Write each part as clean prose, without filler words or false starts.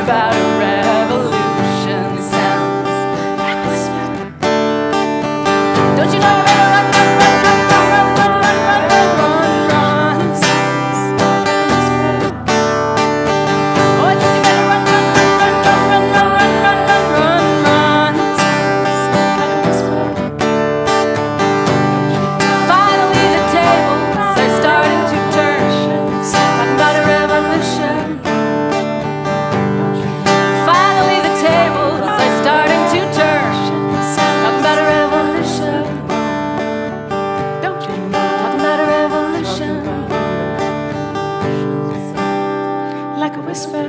about a revolution sounds like a whisper. Don't you know you better run, run, run, run, run, run, run, run, run, run, run, sounds like a whisper. Oh, I think you better run, run, run, run, run, run, run, run, run, run, run, sounds like a whisper. Finally the tables are starting to turn. Talking about a revolution. Finally the tables are starting to turn. Talking about a revolution. Don't you know? Talking about a revolution. Like a whisper.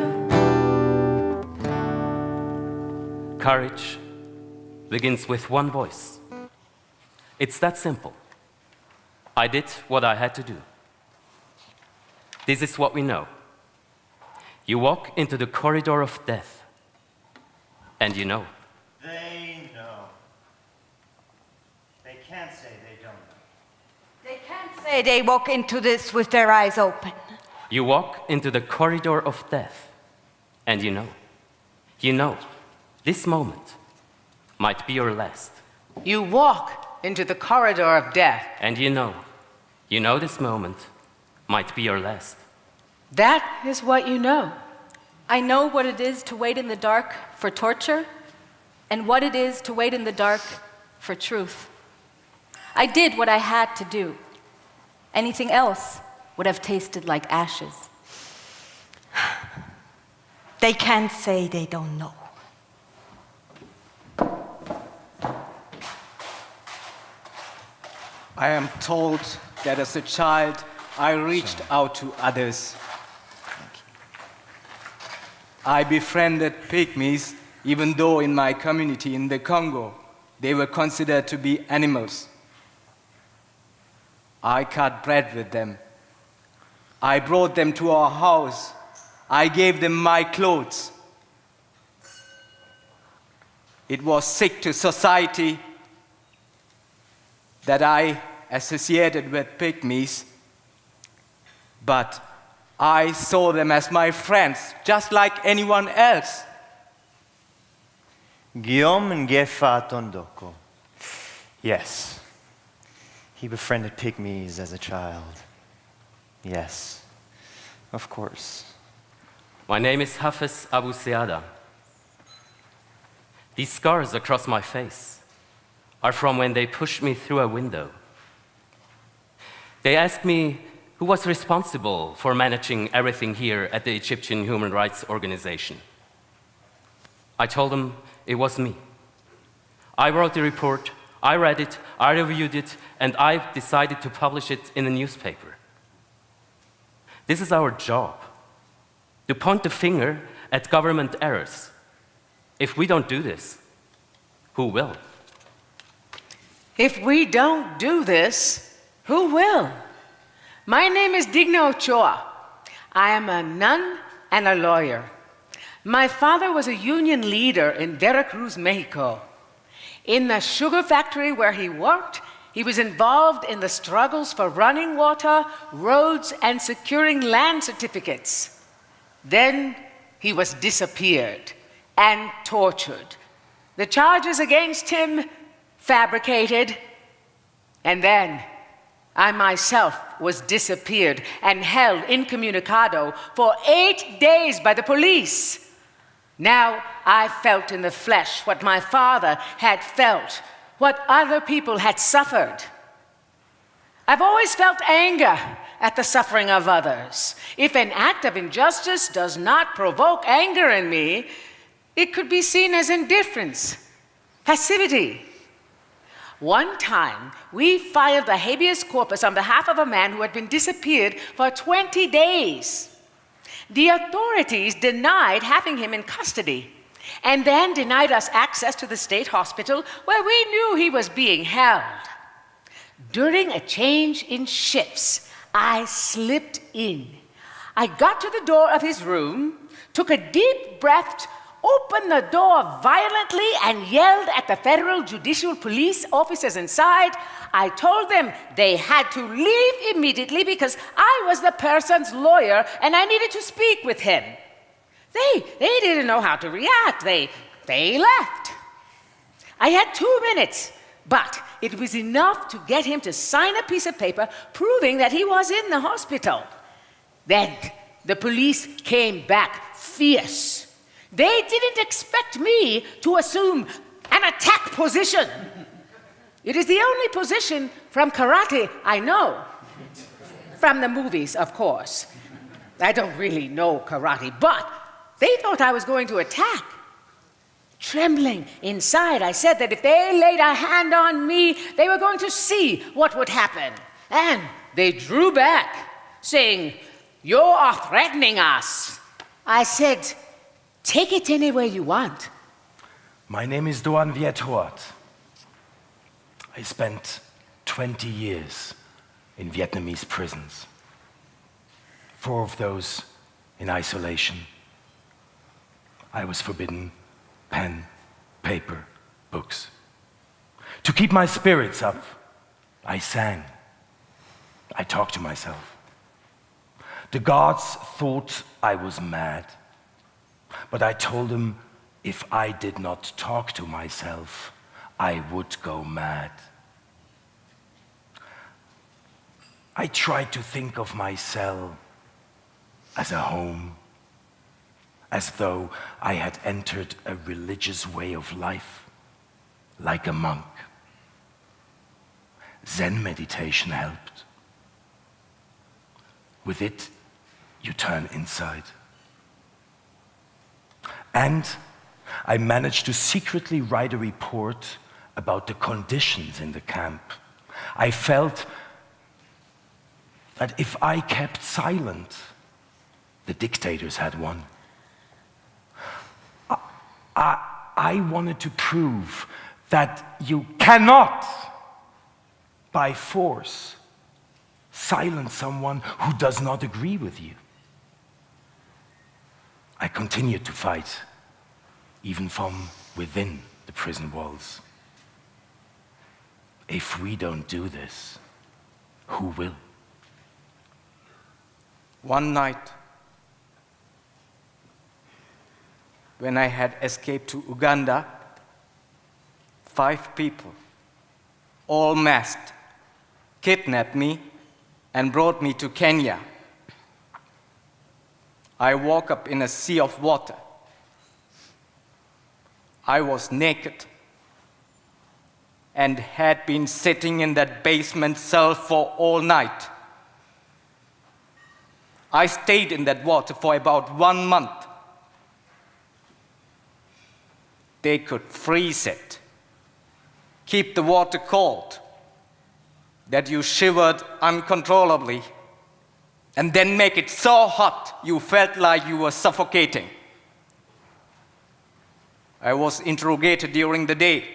Courage begins with one voice. It's that simple. I did what I had to do. This is what we know. You walk into the corridor of death, and you know. They know. They can't say they don't know. They can't say they walk into this with their eyes open. You walk into the corridor of death, and you know. You know, this moment might be your last. You walk into the corridor of death. And you know this moment might be your last. That is what you know. I know what it is to wait in the dark for torture and what it is to wait in the dark for truth. I did what I had to do. Anything else would have tasted like ashes. They can't say they don't know. I am told that as a child, I reached out to others. I befriended pygmies, even though in my community in the Congo, they were considered to be animals. I cut bread with them. I brought them to our house. I gave them my clothes. It was sick to society that I associated with pygmies, but I saw them as my friends, just like anyone else. Guillaume Ngefa Tondoko. Yes. He befriended pygmies as a child. Yes. Of course. My name is Hafez Abu Seada. These scars across my face are from when they pushed me through a window. They asked me who was responsible for managing everything here at the Egyptian Human Rights Organization. I told them it was me. I wrote the report, I read it, I reviewed it, and I decided to publish it in a newspaper. This is our job, to point the finger at government errors. If we don't do this, who will? If we don't do this, who will? My name is Digna Ochoa. I am a nun and a lawyer. My father was a union leader in Veracruz, Mexico. In the sugar factory where he worked, he was involved in the struggles for running water, roads, and securing land certificates. Then he was disappeared and tortured. The charges against him fabricated, and then I myself was disappeared and held incommunicado for 8 days by the police. Now I felt in the flesh what my father had felt, what other people had suffered. I've always felt anger at the suffering of others. If an act of injustice does not provoke anger in me, it could be seen as indifference, passivity. One time, we filed a habeas corpus on behalf of a man who had been disappeared for 20 days. The authorities denied having him in custody, and then denied us access to the state hospital where we knew he was being held. During a change in shifts, I slipped in. I got to the door of his room, took a deep breath, opened the door violently, and yelled at the federal judicial police officers inside. I told them they had to leave immediately because I was the person's lawyer and I needed to speak with him. They didn't know how to react. They left. I had 2 minutes, but it was enough to get him to sign a piece of paper proving that he was in the hospital. Then the police came back fierce. They didn't expect me to assume an attack position. It is the only position from karate I know. From the movies, of course. I don't really know karate, but they thought I was going to attack. Trembling inside, I said that if they laid a hand on me, they were going to see what would happen. And they drew back, saying, "You are threatening us." I said, "Take it any way you want." My name is Doan Viet Hoat. I spent 20 years in Vietnamese prisons. 4 of those in isolation. I was forbidden pen, paper, books. To keep my spirits up, I sang. I talked to myself. The guards thought I was mad, but I told them if I did not talk to myself, I would go mad. I tried to think of my cell as a home, as though I had entered a religious way of life, like a monk. Zen meditation helped. With it, you turn inside. And I managed to secretly write a report about the conditions in the camp. I felt that if I kept silent, the dictators had won. I wanted to prove that you cannot, by force, silence someone who does not agree with you. I continued to fight, even from within the prison walls. If we don't do this, who will? One night, when I had escaped to Uganda, 5 people, all masked, kidnapped me and brought me to Kenya. I woke up in a sea of water. I was naked and had been sitting in that basement cell for all night. I stayed in that water for about 1 month. They could freeze it, keep the water cold, that you shivered uncontrollably, and then make it so hot you felt like you were suffocating. I was interrogated during the day.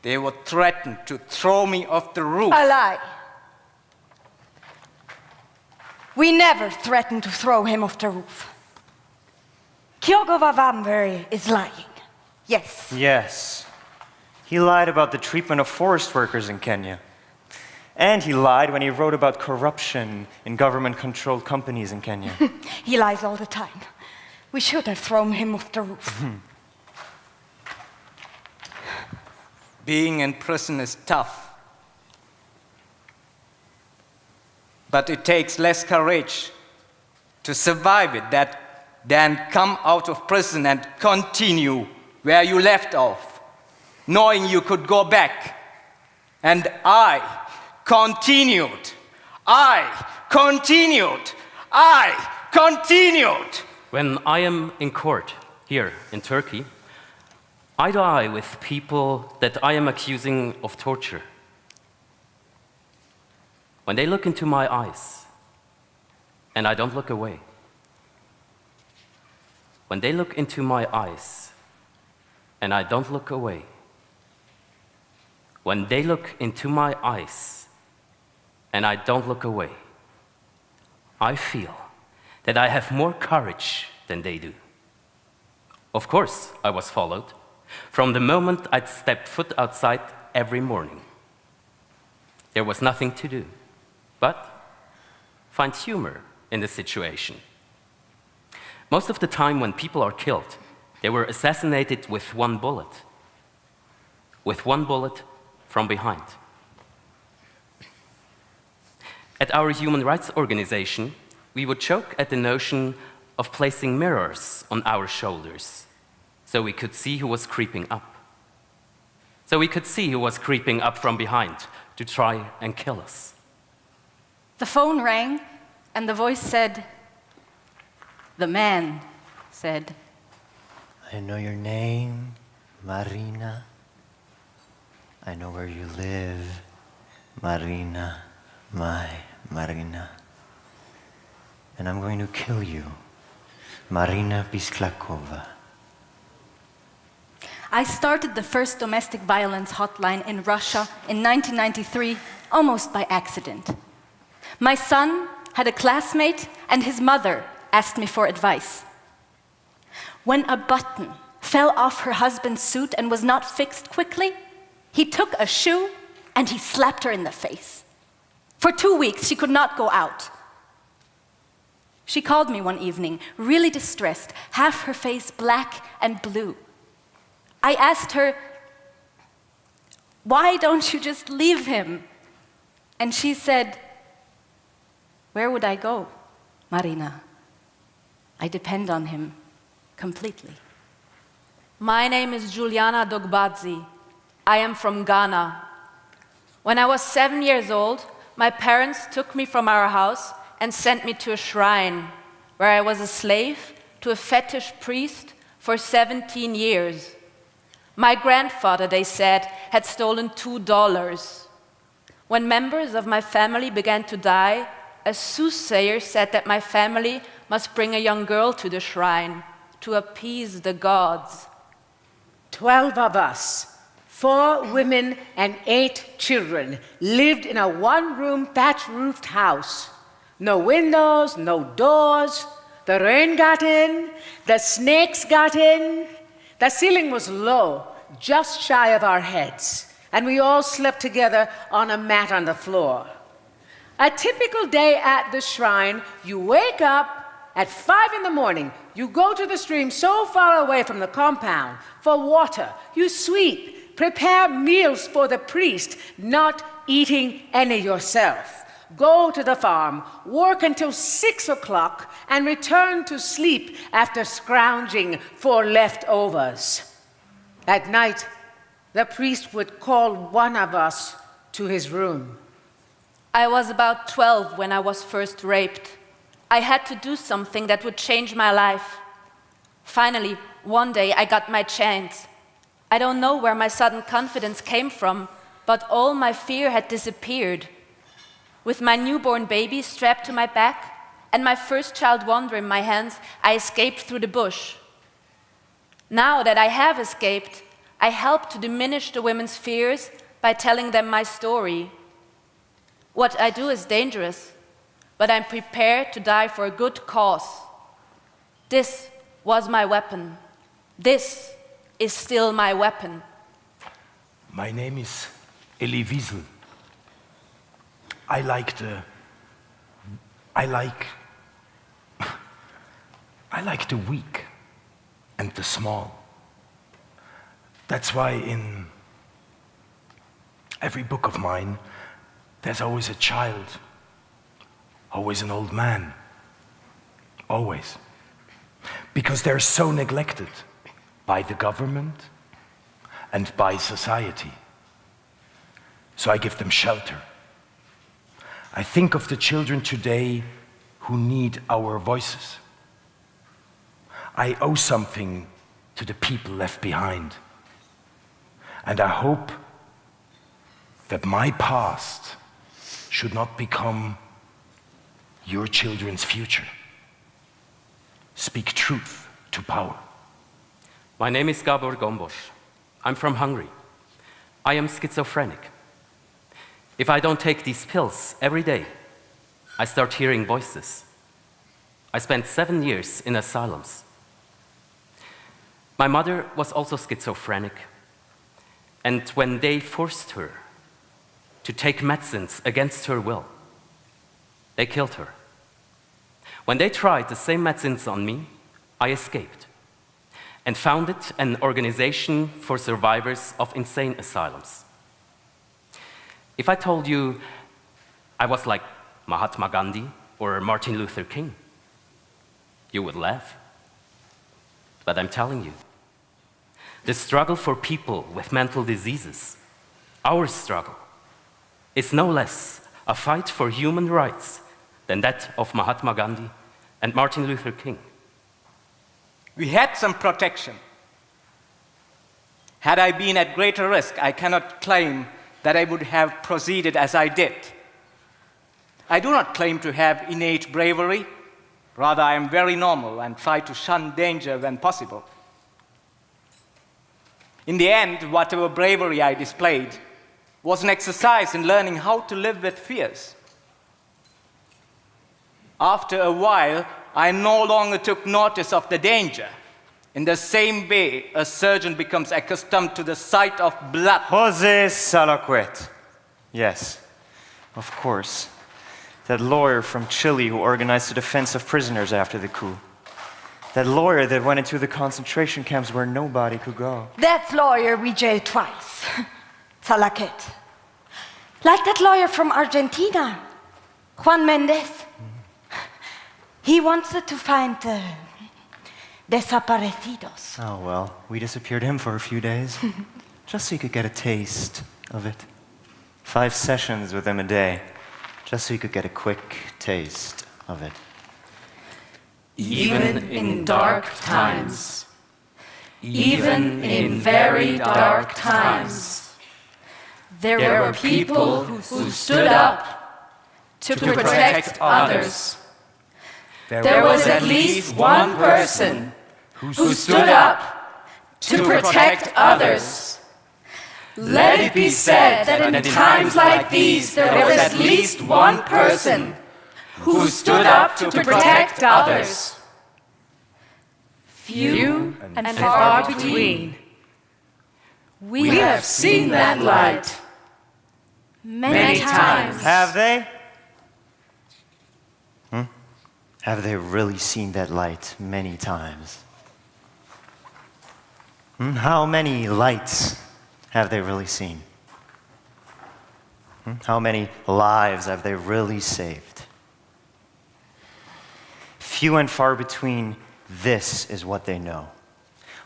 They were threatened to throw me off the roof. A lie. We never threatened to throw him off the roof. Kyogo Vavamveri is lying. Yes. Yes. He lied about the treatment of forest workers in Kenya. And he lied when he wrote about corruption in government-controlled companies in Kenya. He lies all the time. We should have thrown him off the roof. Being in prison is tough. But it takes less courage to survive it than come out of prison and continue where you left off, knowing you could go back. And I continued. When I am in court here in Turkey, I die with people that I am accusing of torture. When they look into my eyes, and I don't look away. When they look into my eyes, and I don't look away. When they look into my eyes, and I don't look away, I feel that I have more courage than they do. Of course, I was followed from the moment I'd stepped foot outside every morning. There was nothing to do but find humor in the situation. Most of the time when people are killed, they were assassinated with one bullet. With one bullet from behind. At our human rights organization, we would joke at the notion of placing mirrors on our shoulders so we could see who was creeping up. So we could see who was creeping up from behind to try and kill us. The phone rang, and the voice said, the man said, I know your name, Marina. I know where you live, Marina, my Marina. And I'm going to kill you, Marina Pisklakova. I started the first domestic violence hotline in Russia in 1993, almost by accident. My son had a classmate, and his mother asked me for advice. When a button fell off her husband's suit and was not fixed quickly, he took a shoe and he slapped her in the face. For 2 weeks, she could not go out. She called me one evening, really distressed, half her face black and blue. I asked her, why don't you just leave him? And she said, where would I go, Marina? I depend on him completely. My name is Juliana Dogbadzi. I am from Ghana. When I was 7 years old, my parents took me from our house and sent me to a shrine where I was a slave to a fetish priest for 17 years. My grandfather, they said, had stolen $2. When members of my family began to die, a soothsayer said that my family must bring a young girl to the shrine to appease the gods. 12 of us, 4 women and 8 children, lived in a one-room thatch-roofed house. No windows, no doors. The rain got in, the snakes got in. The ceiling was low, just shy of our heads, and we all slept together on a mat on the floor. A typical day at the shrine, you wake up at 5 in the morning, you go to the stream so far away from the compound for water, you sweep, prepare meals for the priest, not eating any yourself. Go to the farm, work until 6 o'clock, and return to sleep after scrounging for leftovers. At night, the priest would call one of us to his room. I was about 12 when I was first raped. I had to do something that would change my life. Finally, one day I got my chance. I don't know where my sudden confidence came from, but all my fear had disappeared. With my newborn baby strapped to my back and my first child wonder in my hands, I escaped through the bush. Now that I have escaped, I help to diminish the women's fears by telling them my story. What I do is dangerous, but I'm prepared to die for a good cause. This was my weapon. This is still my weapon. My name is Elie Wiesel. I like the weak and the small. That's why in every book of mine, there's always a child, always an old man, always. Because they're so neglected by the government and by society. So I give them shelter. I think of the children today who need our voices. I owe something to the people left behind. And I hope that my past should not become your children's future. Speak truth to power. My name is Gabor Gombos. I'm from Hungary. I am schizophrenic. If I don't take these pills every day, I start hearing voices. I spent 7 years in asylums. My mother was also schizophrenic, and when they forced her to take medicines against her will. They killed her. When they tried the same medicines on me, I escaped and founded an organization for survivors of insane asylums. If I told you I was like Mahatma Gandhi or Martin Luther King, you would laugh. But I'm telling you, the struggle for people with mental diseases, our struggle, is no less a fight for human rights than that of Mahatma Gandhi and Martin Luther King. We had some protection. Had I been at greater risk, I cannot claim that I would have proceeded as I did. I do not claim to have innate bravery. Rather, I am very normal and try to shun danger when possible. In the end, whatever bravery I displayed was an exercise in learning how to live with fears. After a while, I no longer took notice of the danger. In the same way, a surgeon becomes accustomed to the sight of blood. Jose Salaquet. Yes, of course. That lawyer from Chile who organized the defense of prisoners after the coup. That lawyer that went into the concentration camps where nobody could go. That lawyer we jailed twice. Salaquet. Like that lawyer from Argentina, Juan Mendez. He wanted to find the desaparecidos. Oh, well, we disappeared him for a few days, just so he could get a taste of it. 5 sessions with him a day, just so he could get a quick taste of it. Even in dark times, even in very dark times, there were people who stood up to protect others. There was at least one person who stood up to protect others. Let it be said that in times like these, there was at least one person who stood up to protect others. Few and far between. We have seen that light many times. Have they? Have they really seen that light many times? How many lights have they really seen? How many lives have they really saved? Few and far between, this is what they know.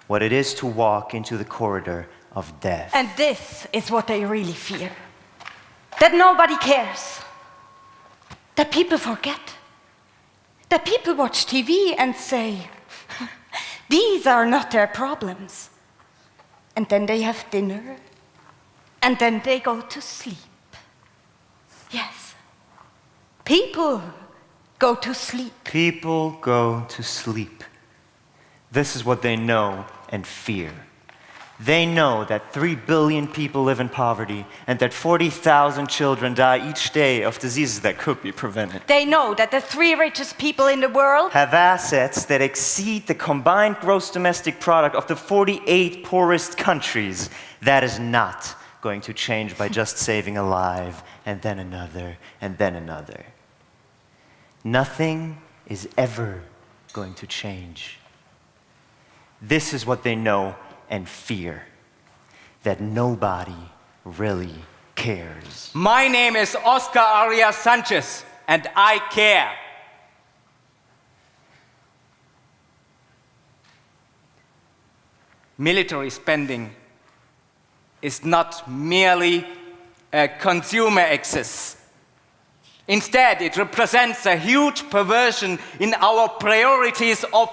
What it is to walk into the corridor of death. And this is what they really fear. That nobody cares. That people forget. That people watch TV and say, these are not their problems. And then they have dinner, and then they go to sleep. Yes. People go to sleep. People go to sleep. This is what they know and fear. They know that 3 billion people live in poverty and that 40,000 children die each day of diseases that could be prevented. They know that the 3 richest people in the world have assets that exceed the combined gross domestic product of the 48 poorest countries. That is not going to change by just saving a life and then another and then another. Nothing is ever going to change. This is what they know and fear, that nobody really cares. My name is Oscar Arias Sanchez, and I care. Military spending is not merely a consumer excess. Instead, it represents a huge perversion in our priorities of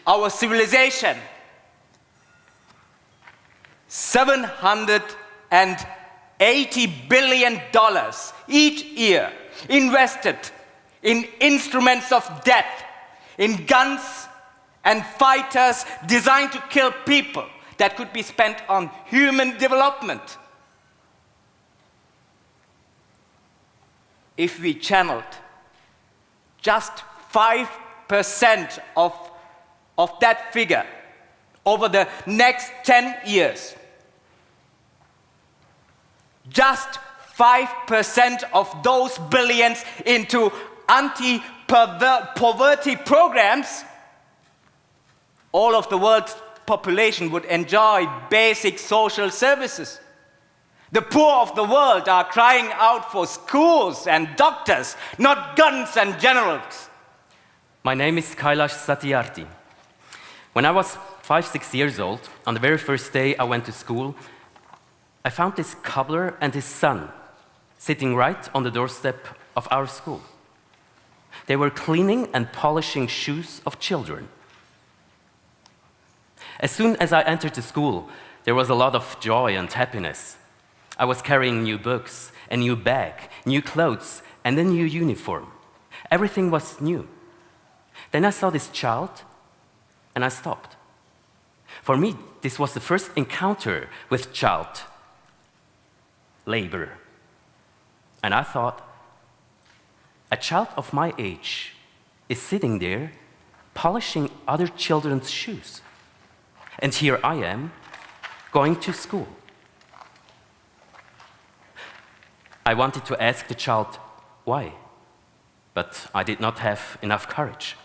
our civilization. $780 billion each year invested in instruments of death, in guns and fighters designed to kill people that could be spent on human development. If we channeled just 5% of that figure over the next 10 years, just 5% of those billions into anti-poverty programs, all of the world's population would enjoy basic social services. The poor of the world are crying out for schools and doctors, not guns and generals. My name is Kailash Satyarthi. When I was 5-6 years old, on the very first day I went to school, I found this cobbler and his son sitting right on the doorstep of our school. They were cleaning and polishing shoes of children. As soon as I entered the school, there was a lot of joy and happiness. I was carrying new books, a new bag, new clothes, and a new uniform. Everything was new. Then I saw this child, and I stopped. For me, this was the first encounter with child labor. And I thought, a child of my age is sitting there polishing other children's shoes. And here I am, going to school. I wanted to ask the child why, but I did not have enough courage.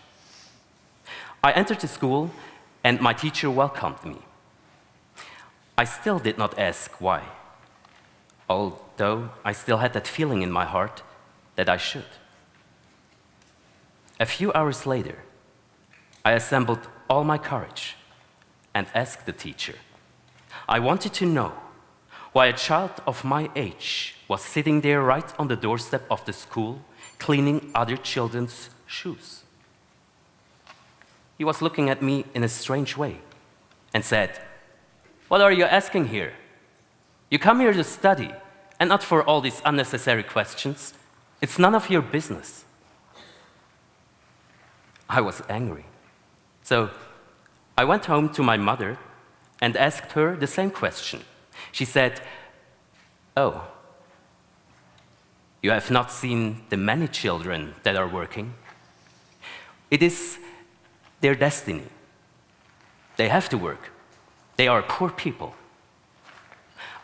I entered the school, and my teacher welcomed me. I still did not ask why, although I still had that feeling in my heart that I should. A few hours later, I assembled all my courage and asked the teacher. I wanted to know why a child of my age was sitting there right on the doorstep of the school, cleaning other children's shoes. He was looking at me in a strange way and said, "What are you asking here? You come here to study and not for all these unnecessary questions. It's none of your business." I was angry. So I went home to my mother and asked her the same question. She said, "Oh, you have not seen the many children that are working? It is their destiny. They have to work. They are poor people."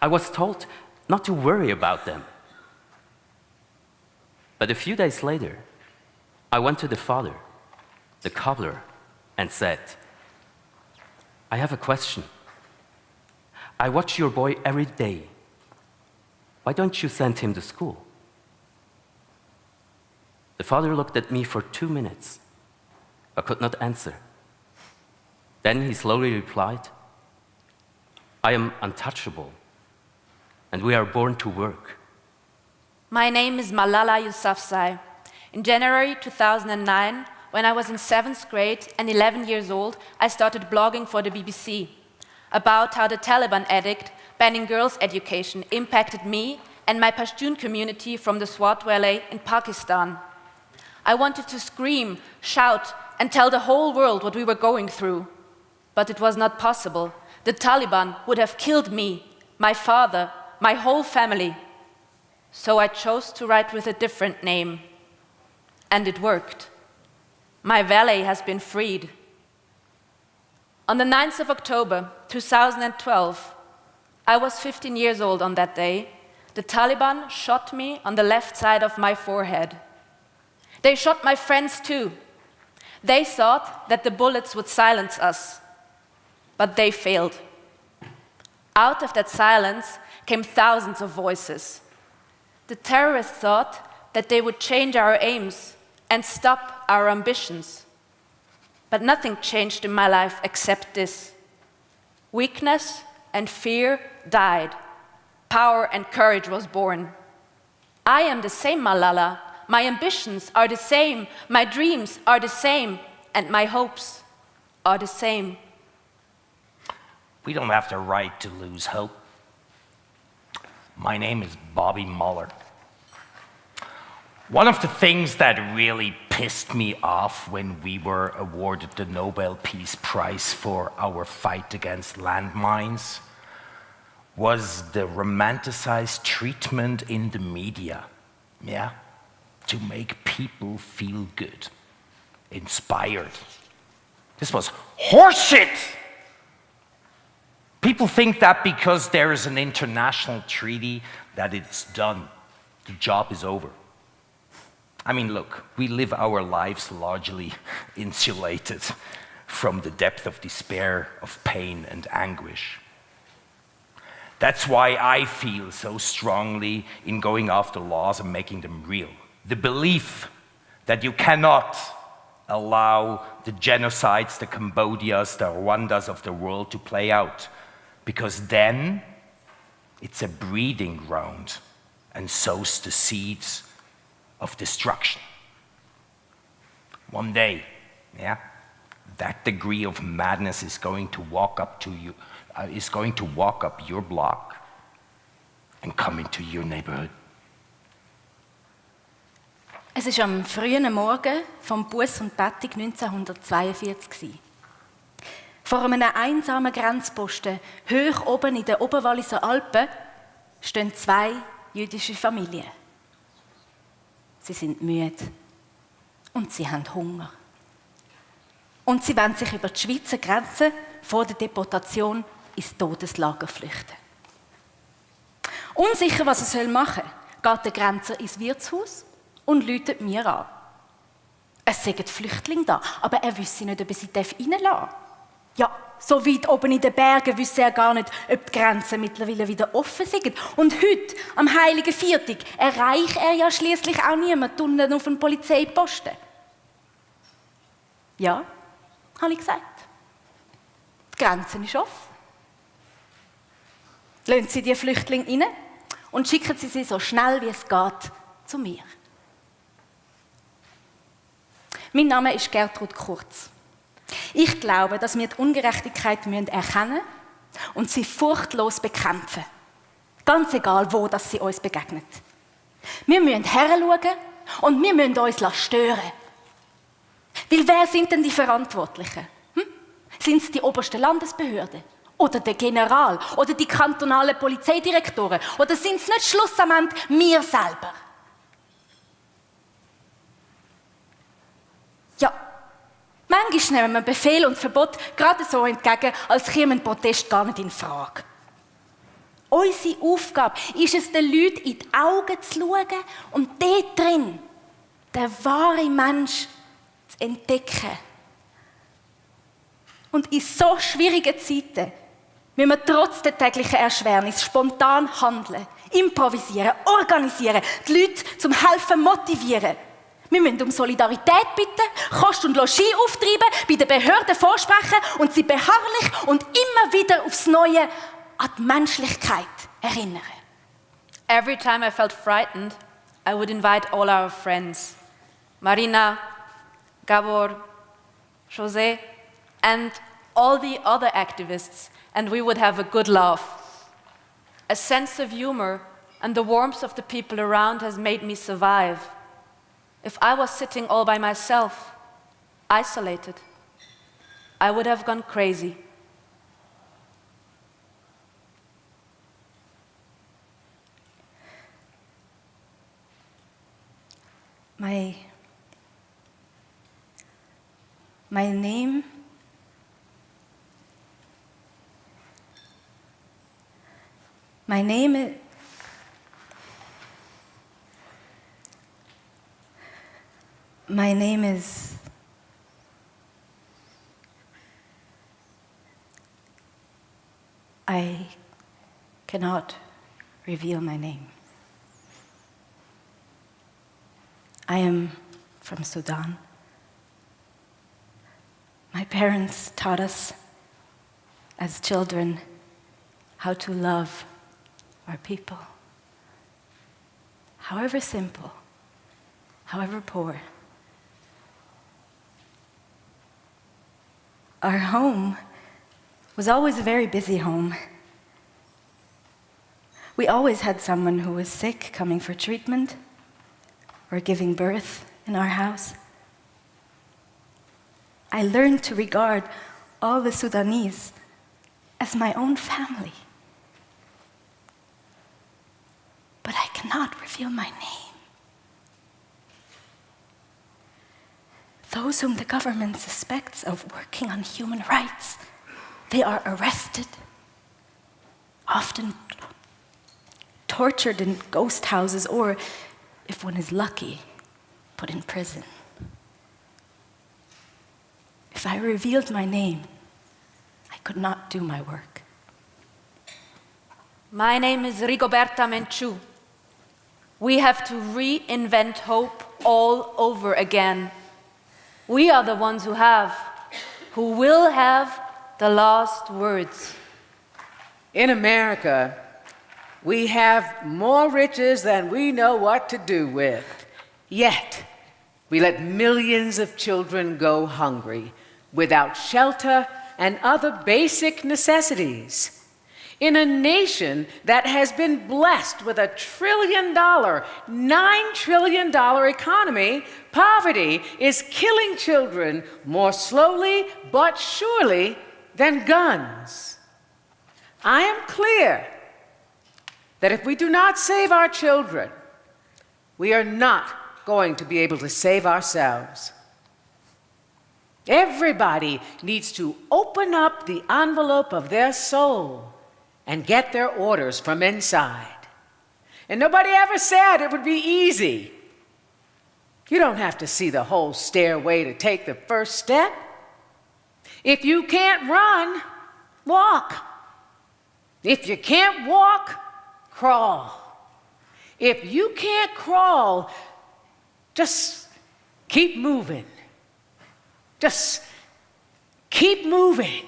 I was told not to worry about them. But a few days later, I went to the father, the cobbler, and said, "I have a question. I watch your boy every day. Why don't you send him to school?" The father looked at me for 2 minutes, but could not answer. Then he slowly replied, "I am untouchable, and we are born to work." My name is Malala Yousufzai. In January 2009, when I was in 7th grade and 11 years old, I started blogging for the BBC about how the Taliban edict banning girls' education impacted me and my Pashtun community from the Swat Valley in Pakistan. I wanted to scream, shout, and tell the whole world what we were going through. But it was not possible. The Taliban would have killed me, my father, my whole family. So I chose to write with a different name. And it worked. My valley has been freed. On the 9th of October 2012, I was 15 years old on that day. The Taliban shot me on the left side of my forehead. They shot my friends too. They thought that the bullets would silence us, but they failed. Out of that silence came thousands of voices. The terrorists thought that they would change our aims and stop our ambitions. But nothing changed in my life except this. Weakness and fear died. Power and courage was born. I am the same Malala. My ambitions are the same. My dreams are the same. And my hopes are the same. We don't have the right to lose hope. My name is Bobby Muller. One of the things that really pissed me off when we were awarded the Nobel Peace Prize for our fight against landmines was the romanticized treatment in the media, to make people feel good, inspired. This was horseshit! People think that because there is an international treaty that it's done. The job is over. I mean, look, we live our lives largely insulated from the depth of despair, of pain and anguish. That's why I feel so strongly in going after laws and making them real. The belief that you cannot allow the genocides, the Cambodias, the Rwandas of the world to play out, because then it's a breeding ground and sows the seeds of destruction. One day, that degree of madness is going to walk up your block and come into your neighborhood. Es war am frühen Morgen vom Buß und Bettig 1942. Vor einem einsamen Grenzposten, hoch oben in den Oberwalliser Alpen, stehen zwei jüdische Familien. Sie sind müde und sie haben Hunger. Und sie wollen sich über die Schweizer Grenze vor der Deportation ins Todeslager flüchten. Unsicher, was er machen soll, geht der Grenzer ins Wirtshaus und läutet mir an. Es sind Flüchtlinge da, aber er wisse nicht, ob er sie reinlassen darf. Ja, so weit oben in den Bergen wisse er gar nicht, ob die Grenzen mittlerweile wieder offen sind. Und heute, am Heiligen Viertag, erreicht er ja schließlich auch niemanden unten auf dem Polizeiposten. Ja, habe ich gesagt. Die Grenze ist offen. Lassen Sie die Flüchtlinge rein und schicken Sie sie so schnell wie es geht zu mir. Mein Name ist Gertrud Kurz. Ich glaube, dass wir die Ungerechtigkeit erkennen müssen und sie furchtlos bekämpfen. Ganz egal, wo das sie uns begegnet. Wir müssen heranschauen und wir müssen uns stören. Weil wer sind denn die Verantwortlichen? Sind es die obersten Landesbehörden? Oder der General? Oder die kantonalen Polizeidirektoren? Oder sind es nicht schlussendlich wir selber? Ja, manchmal nehmen wir Befehl und Verbot gerade so entgegen, als käme ein Protest gar nicht in Frage. Unsere Aufgabe ist es, den Leuten in die Augen zu schauen und dort drin den wahren Mensch zu entdecken. Und in so schwierigen Zeiten müssen wir trotz der täglichen Erschwernis spontan handeln, improvisieren, organisieren, die Leute zum Helfen motivieren. Wir müssen um Solidarität bitten, Kost und Logis auftreiben, bei den Behörden vorsprechen und sie beharrlich und immer wieder aufs Neue an die Menschlichkeit erinnern. Every time I felt frightened, I would invite all our friends, Marina, Gabor, José, and all the other activists, and we would have a good laugh. A sense of humor and the warmth of the people around has made me survive. If I was sitting all by myself, isolated, I would have gone crazy. My name is I cannot reveal my name. I am from Sudan. My parents taught us as children how to love our people. However simple, however poor. Our home was always a very busy home. We always had someone who was sick coming for treatment or giving birth in our house. I learned to regard all the Sudanese as my own family. But I cannot reveal my name. Those whom the government suspects of working on human rights, they are arrested, often tortured in ghost houses, or, if one is lucky, put in prison. If I revealed my name, I could not do my work. My name is Rigoberta Menchú. We have to reinvent hope all over again. We are the ones who will have the last words. In America, we have more riches than we know what to do with. Yet, we let millions of children go hungry, without shelter and other basic necessities. In a nation that has been blessed with $1 trillion, $9 trillion economy, poverty is killing children more slowly but surely than guns. I am clear that if we do not save our children, we are not going to be able to save ourselves. Everybody needs to open up the envelope of their soul and get their orders from inside. And nobody ever said it would be easy. You don't have to see the whole stairway to take the first step. If you can't run, walk. If you can't walk, crawl. If you can't crawl, just keep moving. Just keep moving.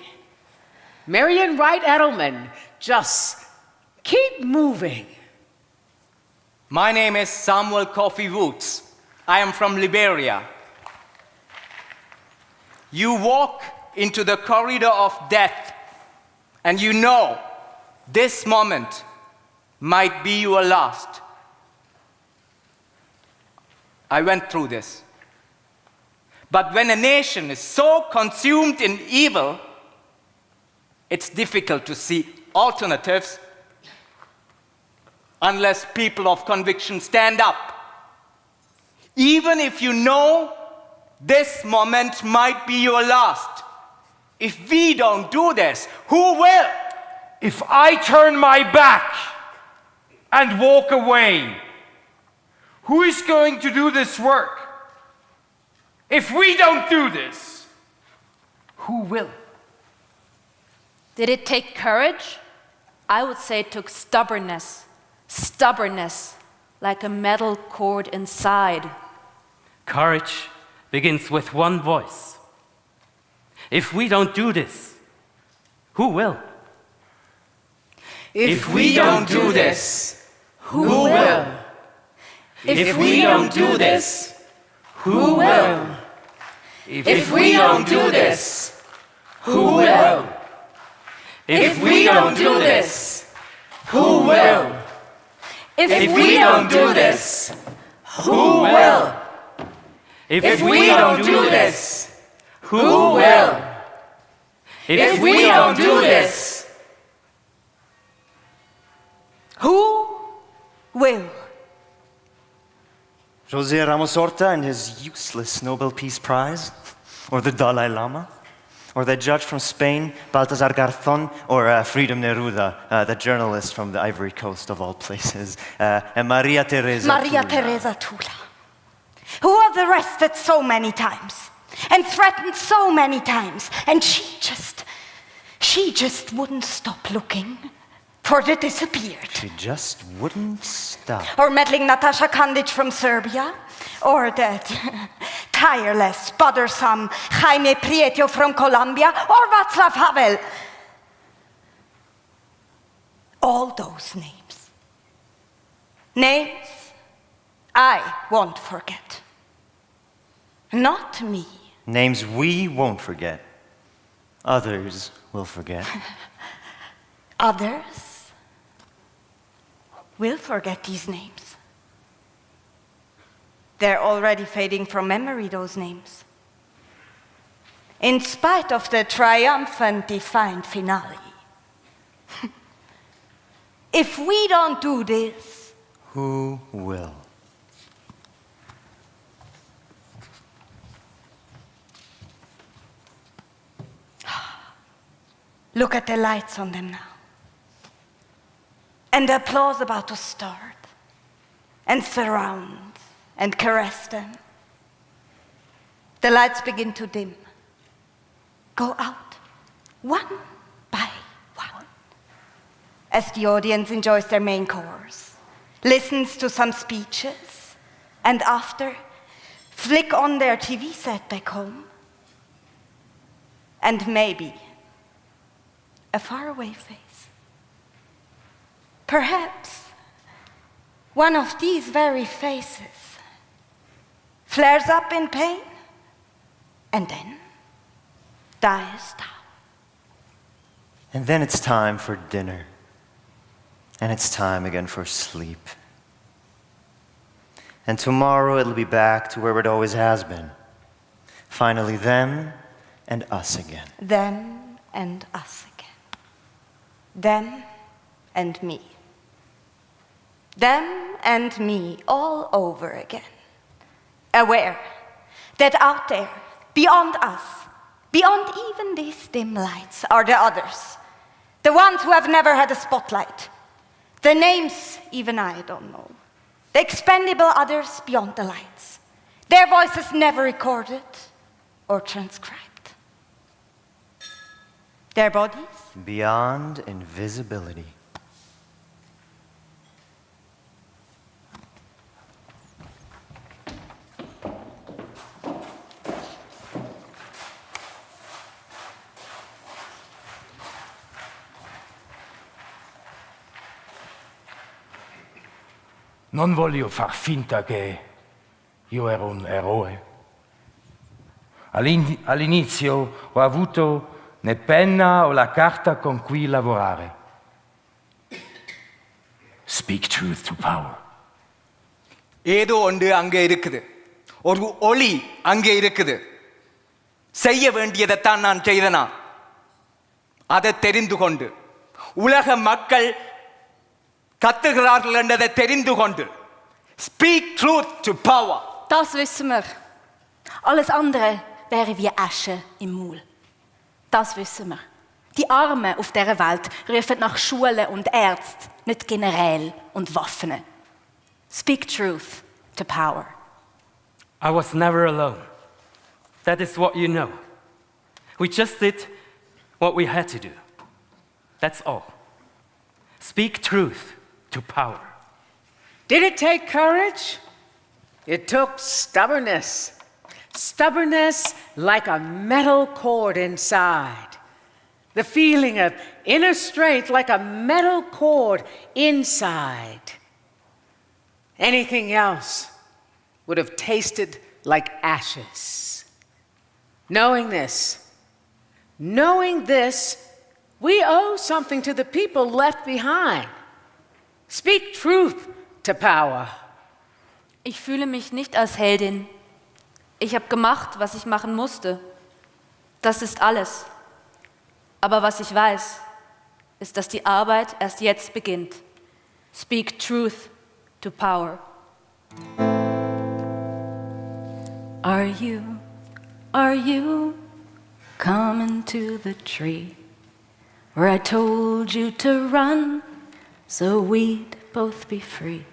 Marian Wright Edelman, just keep moving. My name is Samuel Kofi Woods. I am from Liberia. You walk into the corridor of death, and you know this moment might be your last. I went through this. But when a nation is so consumed in evil, it's difficult to see alternatives unless people of conviction stand up. Even if you know this moment might be your last, if we don't do this, who will? If I turn my back and walk away, who is going to do this work? If we don't do this, who will? Did it take courage? I would say it took stubbornness. Stubbornness, like a metal cord inside. Courage begins with one voice. If we don't do this, who will? If we don't do this, who will? If we don't do this, who will? If we don't do this, who will? If we don't do this, who will? If we don't do this, who will? If we don't do this, who will? If we don't do this, Who will? José Ramos-Horta and his useless Nobel Peace Prize, or the Dalai Lama, or that judge from Spain, Baltasar Garzón, or Freedom Neruda, the journalist from the Ivory Coast of all places, and Maria Teresa Tula, who was arrested so many times and threatened so many times, and she just wouldn't stop looking for the disappeared. She just wouldn't stop. Or meddling Natasha Kandic from Serbia, or that tireless, bothersome Jaime Prieto from Colombia, or Václav Havel. All those names. Names I won't forget. Not me. Names we won't forget. Others will forget. Others will forget these names. They're already fading from memory, those names. In spite of the triumphant, defined finale. If we don't do this, who will? Look at the lights on them now. and the applause about to start, and surround and caress them. The lights begin to dim, go out, one by one, as the audience enjoys their main course, listens to some speeches, and after, flick on their TV set back home, and maybe a faraway face. Perhaps one of these very faces flares up in pain and then dies down. And then it's time for dinner. And it's time again for sleep. And tomorrow it'll be back to where it always has been. Finally, them and us again. Them and us again. Them and me. Them and me all over again. Aware that out there, beyond us, beyond even these dim lights, are the others. The ones who have never had a spotlight. The names even I don't know. The expendable others beyond the lights. Their voices never recorded or transcribed. Their bodies beyond invisibility. Non voglio far finta che io ero un eroe. All'inizio ho avuto né penna o la carta con cui lavorare. Speak truth to power. ஏதோ ஒன்று அங்கே இருக்குது, ஒரு ஒளி அங்கே இருக்குது. செய்ய வேண்டியதைத்தான் நான் செய்தனா. அதை தெரிந்து கொண்டு உலக மக்கள் கத்துகிறார்கள் என்றதை தெரிந்து கொண்டு. Speak truth to power. Das wissen wir. Alles andere wäre wie Asche im Maul. Das wissen wir. Die Armen auf dieser Welt rufen nach Schulen und Ärzten, nicht Generäle und Waffen. Speak truth to power. I was never alone. That is what you know. We just did what we had to do. That's all. Speak truth to power. Did it take courage? It took stubbornness. Stubbornness like a metal cord inside. The feeling of inner strength like a metal cord inside. Anything else would have tasted like ashes. Knowing this, we owe something to the people left behind. Speak truth to power. Ich fühle mich nicht als Heldin. Ich habe gemacht, was ich machen musste. Das ist alles. Aber was ich weiß, ist, dass die Arbeit erst jetzt beginnt. Speak truth to power. Are you coming to the tree where I told you to run so we'd both be free?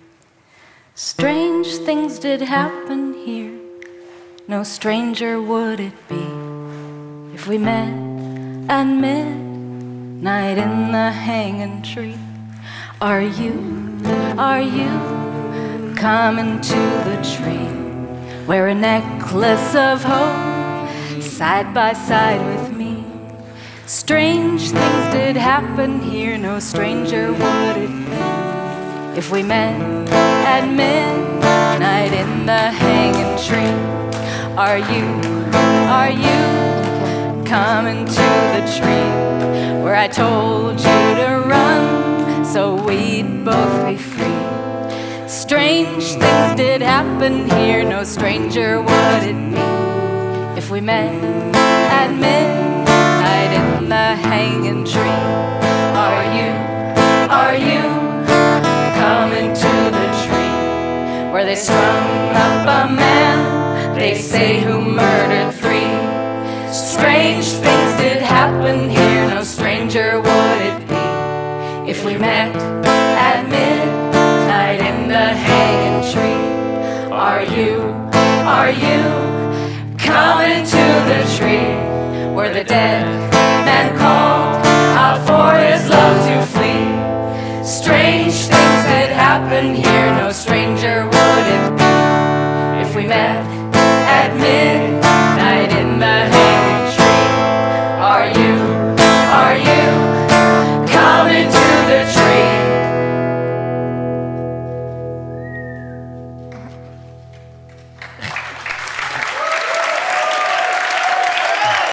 Strange things did happen here, no stranger would it be if we met at midnight in the hanging tree. Are you coming to the tree where a necklace of hope side by side with me? Strange things did happen here, no stranger would it be if we met at midnight in the hanging tree. Are you coming to the tree where I told you to run so we'd both be free? Strange things did happen here, no stranger would it be if we met at midnight in the hanging tree. Are you coming to the tree where they strung up a man, they say, who murdered 3? Strange things did happen here, no stranger would it be if we met at at midnight in the hanging tree. Are you coming to the tree where the dead man called out for his love to flee? Strange things did happen here, no stranger would it be if we met at midnight